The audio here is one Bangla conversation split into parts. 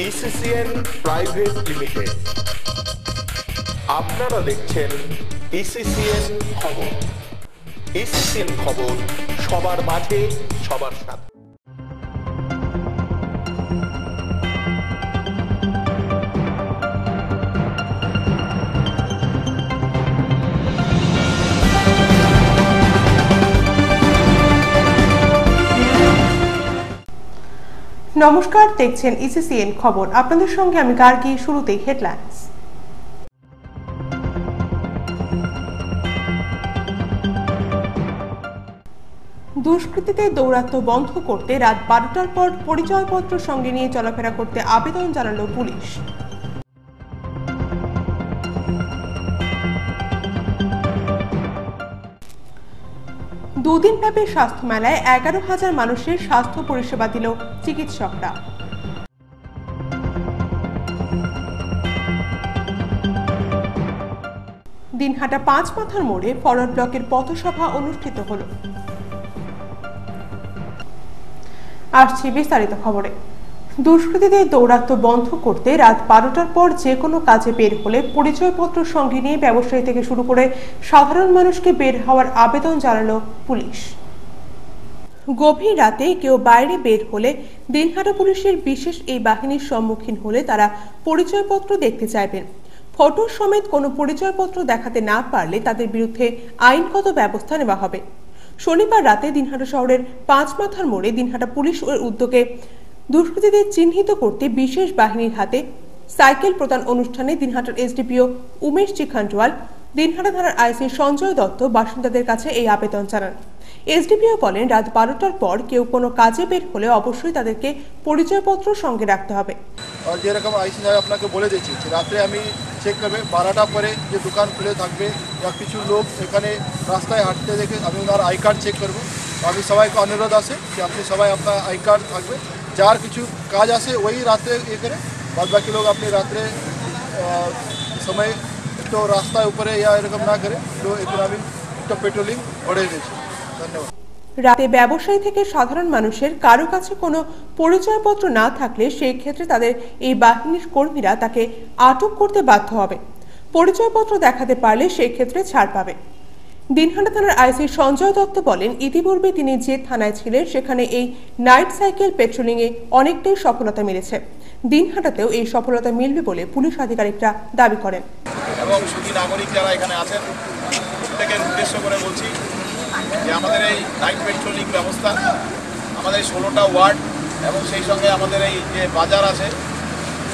ইসিসিএন প্রাইভেট লিমিটেড। আপনারা দেখছেন ইসিসিএন খবর। ইসিসিএন খবর, সবার মাঝে সবার সাথে। নমস্কার, দেখছেন ইসিসিএন খবর। আপনাদের সঙ্গে আমি গার্গী। শুরুতেই হেডলাইন্স। দুষ্কৃতীতে দৌরাত্ম্য বন্ধ করতে রাত 12টার পর পরিচয়পত্র সঙ্গে নিয়ে চলাফেরা করতে আবেদন জানালো পুলিশ। দুদিন ব্যাপী স্বাস্থ্য মেলায় 11,000 মানুষের স্বাস্থ্য পরিষেবা দিল চিকিৎসকরা। দিনহাটা 5 মাথার মোড়ে ফরওয়ার্ড ব্লকের পথসভা অনুষ্ঠিত হল। আসছে বিস্তারিত খবরে। দুষ্কৃতীদের দৌরাত্ম্য বন্ধ করতে রাত 12টার পর যে কোনো কাজে বের হলে পরিচয়পত্র সঙ্গে নিয়ে ব্যবসায়ী থেকে শুরু করে সাধারণ মানুষকে বের হওয়ার আবেদন জানালো পুলিশ। গভীর রাতে কেউ বাইরে বের হলে দিনহাটা পুলিশের বিশেষ এই বাহিনীর সম্মুখীন হলে তারা পরিচয়পত্র দেখতে চাইবেন। ফটো সমেত কোনো পরিচয়পত্র দেখাতে না পারলে তাদের বিরুদ্ধে আইনগত ব্যবস্থা নেওয়া হবে। শনিবার রাতে দিনহাটা শহরের 5 মাথার মোড়ে দিনহাটা পুলিশ উদ্যোগে দুষ্কৃতীদের চিহ্নিত করতে বিশেষ বাহিনীর হাতে সাইকেল প্রদান অনুষ্ঠানে দিনহাটার এসডিপিও উমেশ চিখান্ডওয়াল, দিনহাটা থানার আইসি সঞ্জয় দত্ত বাসিন্দাদের কাছে এই আবেদন জানান। এসডিপিও বলেন, রাত 12টার পর কেউ কোনো কাজে বের হলে অবশ্যই তাদেরকে পরিচয়পত্র সঙ্গে রাখতে হবে। আর যেরকম আইসি সাহেব আপনাকে বলে দিয়েছি, রাত্রে আমি চেক করবে 12টা পরে যে দোকান খুলে থাকবে বা কিছু লোক এখানে রাস্তায় হাঁটতে দেখে আমি ওনার আই কার্ড চেক করবো। আমি সবাইকে অনুরোধ আছে যে আপনি সবাই আপনার আই কার্ড থাকবে, যার কিছু কাজ আছে ওই রাত্রে করে, বাদ বাকি লোক আপনি রাত্রে সময় একটু রাস্তার উপরে ইয়া এরকম না করে তো এখন আমি একটু পেট্রোলিং করে দিয়েছি। ধন্যবাদ। রাতে ব্যবসায়ী থেকে সাধারণ মানুষের কারো কাছে কোনো পরিচয়পত্র না থাকলে সেই ক্ষেত্রে তাদের এই বাহিনীর কর্মীরা তাকে আটক করতে বাধ্য হবে। পরিচয়পত্র দেখাতে পারলে সেই ক্ষেত্রে ছাড় পাবে। দিনহাটা থানার আইসি সঞ্জয় দত্ত বলেন, ইতিপূর্বে তিনি যে থানায় ছিলেন সেখানে এই নাইট সাইকেল পেট্রোলিং এ অনেকটাই সফলতা মিলেছে। দিনহাটাতেও এই সফলতা মিলবে বলে পুলিশ আধিকারিকরা দাবি করেন। এবং সুধী নাগরিক যারা এখানে আছেন প্রত্যেকের উদ্দেশ্য করে বলছি যে আমাদের এই নাইট পেট্রোলিং ব্যবস্থা আমাদের 16টা ওয়ার্ড এবং সেই সঙ্গে আমাদের এই যে বাজার আছে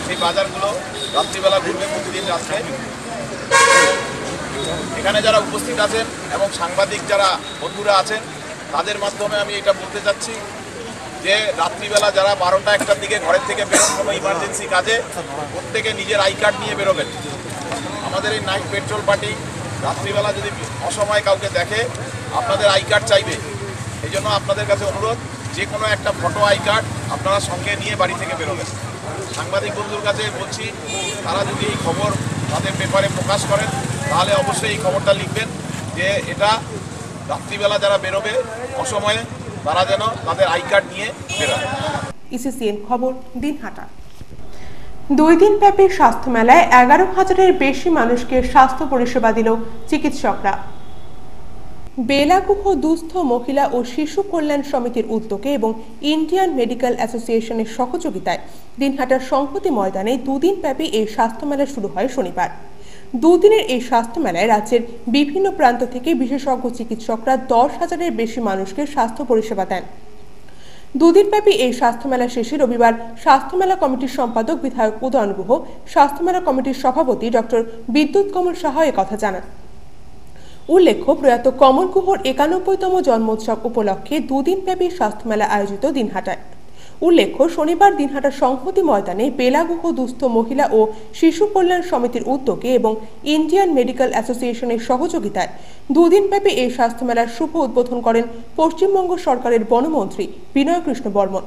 সেই বাজারগুলো রাত্রিবেলা ঘুরবে প্রতিদিন রাত্রে। এখানে যারা উপস্থিত আছেন এবং সাংবাদিক যারা বন্ধুরা আছেন তাদের মাধ্যমে আমি এটা বলতে চাচ্ছি যে রাত্রিবেলা যারা 12টা 1টার দিকে ঘরের থেকে বেরোন কোনো ইমার্জেন্সি কাজে, প্রত্যেকে নিজের আই কার্ড নিয়ে বেরোবেন। আমাদের এই নাইট পেট্রোল পার্টি রাত্রিবেলা যদি অসময়ে কাউকে দেখে আপনাদের আই কার্ড চাইবে। এই জন্য আপনাদের কাছে অনুরোধ, যে কোনো একটা ফটো আই কার্ড আপনারা সঙ্গে নিয়ে বাড়ি থেকে বেরোবেন। সাংবাদিক বন্ধুর কাছে বলছি, তারা যদি এই খবর তাদের পেপারে প্রকাশ করেন তাহলে অবশ্যই এই খবরটা লিখবেন যে এটা রাত্রিবেলা যারা বেরোবে অসময়ে তারা যেন তাদের আই কার্ড নিয়ে বেরোবে। ইসিসিএন খবর, দিনহাটা। 2 দিন ব্যাপী স্বাস্থ্য মেলায় 11,000-এর বেশি মানুষকে স্বাস্থ্য পরিষেবা দিল চিকিৎসকরা। বেলাগুহ দুস্থ মহিলা ও শিশু কল্যাণ সমিতির উদ্যোগে এবং ইন্ডিয়ান মেডিকেল অ্যাসোসিয়েশনের সহযোগিতায় দিনহাটার সংহতি ময়দানে 2 দিন ব্যাপী এই স্বাস্থ্য মেলা শুরু হয় শনিবার। 2 দিনের এই স্বাস্থ্য মেলায় রাজ্যের বিভিন্ন প্রান্ত থেকে বিশেষজ্ঞ চিকিৎসকরা 10,000-এর বেশি মানুষকে স্বাস্থ্য পরিষেবা দেন। 2 দিন ব্যাপী এই স্বাস্থ্য মেলা শেষে রবিবার স্বাস্থ্য মেলা কমিটির সম্পাদক বিধায়ক উদয়ন গুহ, স্বাস্থ্য মেলা কমিটির সভাপতি ডক্টর বিদ্যুৎ কমল সাহা কথা জানান। উল্লেখ্য, প্রয়াত কমল গুহর 91তম জন্মোৎসব উপলক্ষে 2 দিন ব্যাপী স্বাস্থ্য মেলা আয়োজিত দিনহাটায়। উল্লেখ্য, শনিবার দিনহাটার সংহতি ময়দানে বেলাগুহ দুস্থ মহিলা ও শিশু কল্যাণ সমিতির উদ্যোগে এবং ইন্ডিয়ান মেডিকেল অ্যাসোসিয়েশনের সহযোগিতায় 2 দিন ব্যাপী এই স্বাস্থ্য মেলার শুভ উদ্বোধন করেন পশ্চিমবঙ্গ সরকারের বনমন্ত্রী বিনয় কৃষ্ণ বর্মন।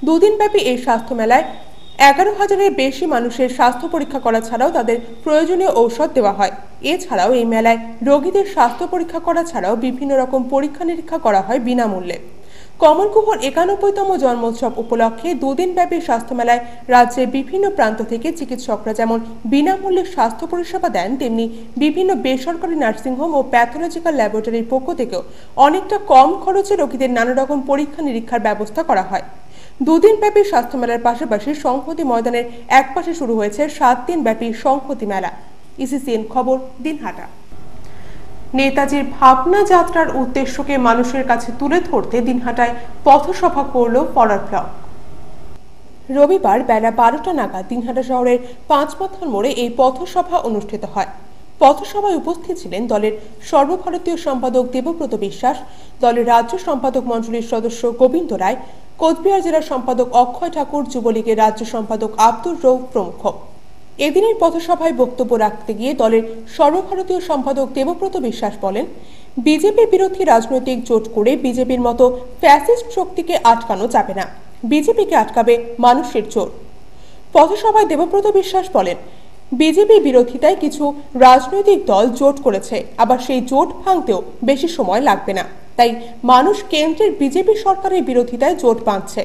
2 দিন ব্যাপী এই স্বাস্থ্য মেলায় 11,000-এর বেশি মানুষের স্বাস্থ্য পরীক্ষা করা ছাড়াও তাদের প্রয়োজনীয় ঔষধ দেওয়া হয়। এছাড়াও এই মেলায় রোগীদের স্বাস্থ্য পরীক্ষা করা ছাড়াও বিভিন্ন রকম পরীক্ষা নিরীক্ষা করা হয় বিনামূল্যে। কমল গুহর 91তম জন্মোৎসব উপলক্ষে দুদিনব্যাপী স্বাস্থ্য মেলায় রাজ্যের বিভিন্ন প্রান্ত থেকে চিকিৎসকরা যেমন বিনামূল্যে স্বাস্থ্য পরিষেবা দেন, তেমনি বিভিন্ন বেসরকারি নার্সিংহোম ও প্যাথোলজিক্যাল ল্যাবরেটরির পক্ষ থেকেও অনেকটা কম খরচে রোগীদের নানা রকম পরীক্ষা নিরীক্ষার ব্যবস্থা করা হয়। দুদিনব্যাপী স্বাস্থ্য মেলার পাশাপাশি সংহতি ময়দানের একপাশে শুরু হয়েছে 7 দিনব্যাপী সংহতি মেলা। ইসিসিএন খবর, দিনহাটা। নেতাজির ভাবনা যাত্রার উদ্দেশ্যকে মানুষের কাছে তুলে ধরতে দিনহাটায় পথসভা করল ফরওয়ার্ড ব্লক। রবিবার বেলা 12টা নাগাদ দিনহাটা শহরের 5 মাথার মোড়ে এই পথসভা অনুষ্ঠিত হয়। পথসভায় উপস্থিত ছিলেন দলের সর্বভারতীয় সম্পাদক দেবব্রত বিশ্বাস, দলের রাজ্য সম্পাদক মণ্ডলীর সদস্য গোবিন্দ রায়, কোচবিহার জেলার সম্পাদক অক্ষয় ঠাকুর, যুবলীগের রাজ্য সম্পাদক আব্দুর রৌফ প্রমুখ। এদিনের পথসভায় বক্তব্য রাখতে গিয়ে দলের সর্বভারতীয় সম্পাদক দেবব্রত বিশ্বাস বলেন, বিজেপির বিরোধী রাজনৈতিক জোট করে বিজেপির মতো ফ্যাসিস্ট শক্তিকে আটকানো যাবে না, বিজেপিকে আটকাবে মানুষের জোর। পথসভায় দেবব্রত বিশ্বাস বলেন, বিজেপির বিরোধিতায় কিছু রাজনৈতিক দল জোট করেছে, আবার সেই জোট ভাঙতেও বেশি সময় লাগবে না, তাই মানুষ কেন্দ্রের বিজেপি সরকারের বিরোধিতায় জোট বাঁধছে।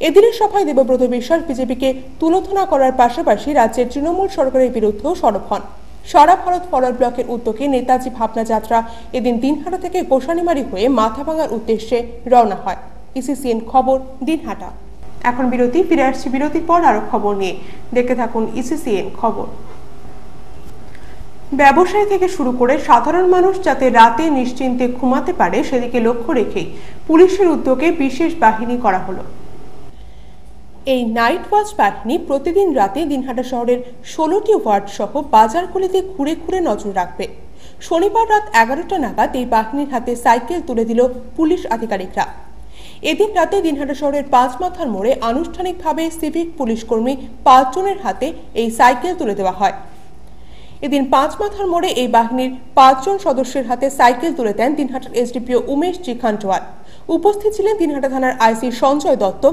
এদিনের সভায় দেবব্রত বিশ্বাস বিজেপিকে তুলোধনা করার পাশাপাশি রাজ্যের তৃণমূল সরকারের বিরুদ্ধেও সরব হন। সারা ভারত ফরওয়ার্ড ব্লকের উদ্যোগে নেতাজি ভাবনা যাত্রা এদিন দিনহাটা থেকে গোসানিমারি হয়ে মাথাভাঙার উদ্দেশ্যে রওনা হয়। ইসিসিএন খবর, দিনহাটা। এখন বিরতি, ফিরে আসছি বিরতির পর আরো খবর নিয়ে। দেখতে থাকুন ইসিসিএন খবর। ব্যবসায়ী থেকে শুরু করে সাধারণ মানুষ যাতে রাতে নিশ্চিন্তে ঘুমাতে পারে সেদিকে লক্ষ্য রেখেই পুলিশের উদ্যোগে বিশেষ বাহিনী করা হলো। এই নাইট ওয়াচ বাহিনী প্রতিদিন রাতে দিনহাটা শহরের 16টি ওয়ার্ড সহ বাজারগুলিতে ঘুরে ঘুরে নজর রাখবে। শনিবার রাত 11টা নাগাদ এই বাহিনীর হাতে সাইকেল তুলে দিল পুলিশ আধিকারিকরা। এদিন রাতে দিনহাটা শহরের 5 মাথার মোড়ে আনুষ্ঠানিকভাবে সিভিক পুলিশ কর্মী 5 জনের হাতে এই সাইকেল তুলে দেওয়া হয়। এদিন 5 মাথার মোড়ে এই বাহিনীর 5 জন সদস্যের হাতে সাইকেল তুলে দেন দিনহাটার এসডিপিও উমেশ জি খান্টওয়াল। উপস্থিত ছিলেন দিনহাটা থানার আইসি সঞ্জয় দত্ত,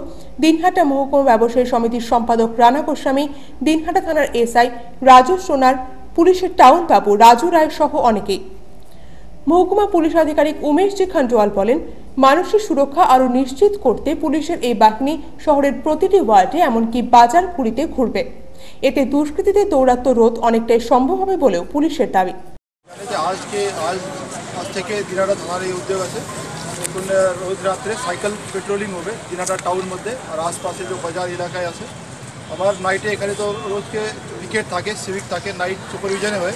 দিনহাটা মহকুমা ব্যবসায়ী সমিতির সম্পাদক রানা গোস্বামী, দিনহাটা থানার এসআই রাজু সোনার, পুলিশের টাউন বাবু রাজু রায় সহ অনেকেই। মহকুমা পুলিশ আধিকারিক উমেশ জি খান্টওয়াল বলেন, মানুষের সুরক্ষা আরো নিশ্চিত করতে পুলিশের এই বাহিনী শহরের প্রতিটি ওয়ার্ডে এমনকি বাজার গুলিতে ঘুরবে। এতে দুষ্কৃতীদের দৌরাত্ম্য রোধ অনেকটাই সম্ভব হবে বলেও পুলিশের দাবি। আজ থেকে দিনহাটা থানার এই উদ্যোগ আছে, এখন রোজ রাত্রে সাইকেল পেট্রোলিং হবে দিনহাটা টাউন মধ্যে আর আশপাশে যে বাজার এলাকায় আছে। আমার নাইটে এখানে তো রোজকে পিকেট থাকে, সিভিক থাকে, নাইট সুপারভিশনে হয়,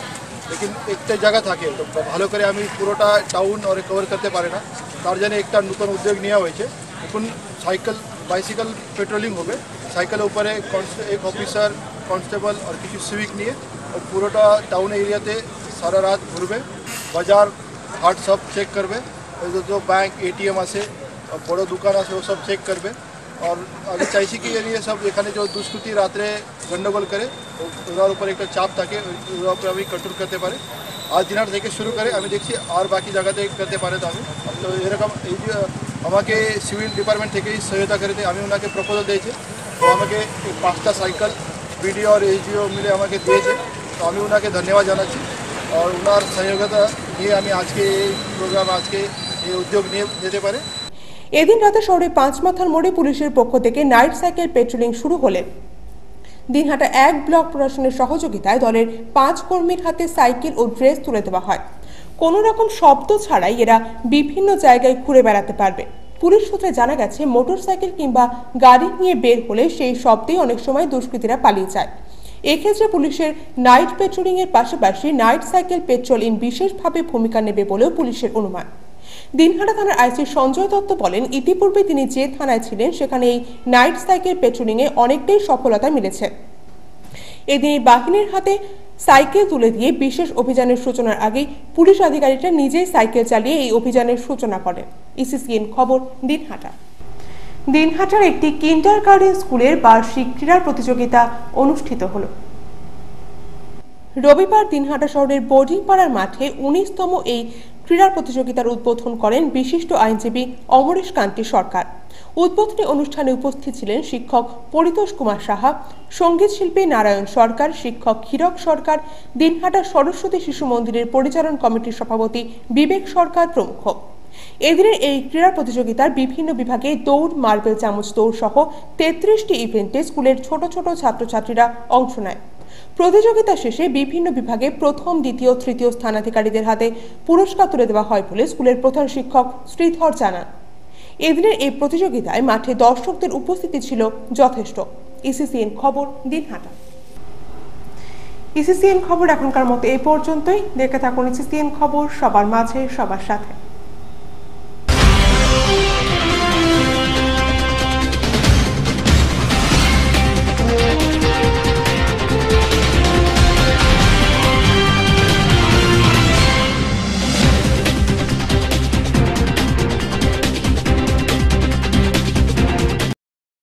লেকিন একটা জায়গা থাকে তো ভালো করে আমি পুরোটা টাউন আর কভার করতে পারি না, তার জন্য একটা নতুন উদ্যোগ নেওয়া হয়েছে। এখন বাইসাইকেল পেট্রোলিং হবে, সাইকেলের উপরে এক অফিসার, কনস্টেবল আর কিছু সিভিক নিয়ে পুরোটা টাউন এরিয়াতে সারা রাত ঘুরবে, বাজার হাট সব চেক করবে, जो बैंक एटीएम আছে বড় দোকান আছে ও সব চেক করবে। और আমি চাইছি কি ये सब এখানে जो দুষ্কৃতী রাত্রে গন্ডগোল করে ওর উপর একটা চাপ থাকে, ওর উপর আমি কন্ট্রোল করতে পারে। আজ দিনার থেকে শুরু করে আমি দেখছি আর বাকি জায়গাতে করতে পারে, তো আমি তো এরকম এই যে আমাকে সিভিল ডিপার্টমেন্ট থেকেই সহায়তা করে আমি ওনাকে প্রপোজাল দিয়েছি, তো আমাকে 5টা সাইকেল বিডিও আর এসডিও মিলে আমাকে দিয়েছে, তো আমি ওনাকে ধন্যবাদ জানাচ্ছি। আর ওনার সহযোগিতা নিয়ে আমি আজকে এই প্রোগ্রাম আজকে এই উদ্যোগ নিয়ে যেতে পারে। এদিন রাতে শহরে 5 মাথার মোড়ে পুলিশের পক্ষ থেকে নাইট সাইকেল পেট্রোলিং শুরু হলে দিনহাটা 1 ব্লক প্রশাসনের সহযোগিতায় দলের 5 কর্মীর হাতে সাইকেল ও ড্রেস তুলে দেওয়া হয়। কোনো রকম শব্দ ছাড়াই এরা বিভিন্ন জায়গায় ঘুরে বেড়াতে পারবে। পুলিশ সূত্রে জানা গেছে, মোটরসাইকেল কিংবা গাড়ি নিয়ে বের হলে সেই শব্দেই অনেক সময় দুষ্কৃতীরা পালিয়ে যায়। এক্ষেত্রে পুলিশের নাইট পেট্রোলিং এর পাশাপাশি নাইট সাইকেল পেট্রোলিং বিশেষভাবে ভূমিকা নেবে বলেও পুলিশের অনুমান। দিনহাটা থানার আইসি সঞ্জয় দত্ত বলেন, ইতিপূর্বে তিনি যে থানায় ছিলেন সেখানে এই নাইট সাইকেল পেট্রোলিং এ অনেকটাই সফলতা মিলেছে। এদিন এই বাহিনীর হাতে সাইকেল তুলে দিয়ে বিশেষ অভিযানের সূচনার আগেই পুলিশ আধিকারিকরা নিজেই সাইকেল চালিয়ে এই অভিযানের সূচনা করেন। ইসিসিএন খবর, দিনহাটা। দিনহাটার একটি কিন্ডারগার্টেন স্কুলের বার্ষিক ক্রীড়া প্রতিযোগিতা অনুষ্ঠিত হলো। রবিবার দিনহাটা শহরের বোর্ডিং পাড়ার মাঠে 19তম এই ক্রীড়া প্রতিযোগিতার উদ্বোধন করেন বিশিষ্ট আইনজীবী অমরেশ কান্তি সরকার। উদ্বোধনী অনুষ্ঠানে উপস্থিত ছিলেন শিক্ষক পরিতোষ কুমার সাহা, সঙ্গীত শিল্পী নারায়ণ সরকার, শিক্ষক হীরক সরকার, দিনহাটা সরস্বতী শিশু মন্দিরের পরিচালন কমিটির সভাপতি বিবেক সরকার প্রমুখ। এদিনের এই ক্রীড়া প্রতিযোগিতার বিভিন্ন বিভাগে দৌড়, মার্বেল চামচ দৌড় সহ 33টি ইভেন্টে স্কুলের ছোট ছোট ছাত্রছাত্রীরা অংশ নেয়। প্রতিযোগিতা শেষে বিভিন্ন বিভাগে প্রথম, দ্বিতীয়, তৃতীয় স্থানাধিকারীদের হাতে পুরস্কার তুলে দেওয়া হয় বলে স্কুলের প্রধান শিক্ষক শ্রীধর জানান। এদিনের এই প্রতিযোগিতায় মাঠে দর্শকদের উপস্থিতি ছিল যথেষ্ট। ইসিসিএন খবর, দিনহাটা। ইসিসিএন খবর এখনকার মতো এই পর্যন্তই। দেখতে থাকুন ইসিসিএন খবর, সবার মাঝে সবার সাথে।